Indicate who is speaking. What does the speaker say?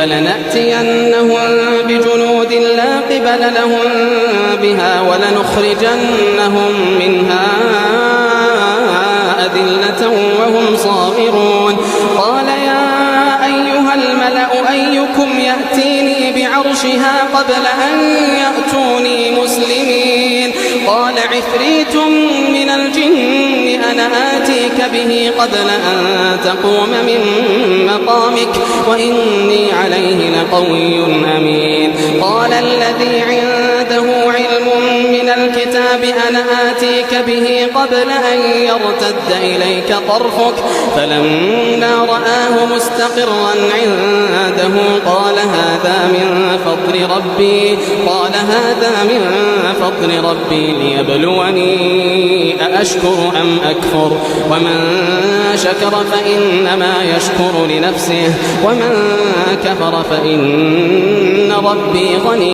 Speaker 1: فلنأتينهم بجنود لا قبل لهم بها ولنخرجنهم منها أذلة وهم صاغرون. قال يا أيها الملأ أيكم يأتيني بعرشها قبل أن يأتوني مسلمين؟ قال عفريت من الجن أنا آتيك به قبل أن تقوم من مقامك وإني عليه لقوي أمين. قال الذي عنده علم من الكتاب أنا آتيك به قبل أن يرتد إليك طرفك فلما رآه مستقرا عنده قال هذا من فضل ربي ليبلوني أأشكر أم أكفر ومن شكر فإنما يشكر لنفسه ومن كفر فإن ربي غني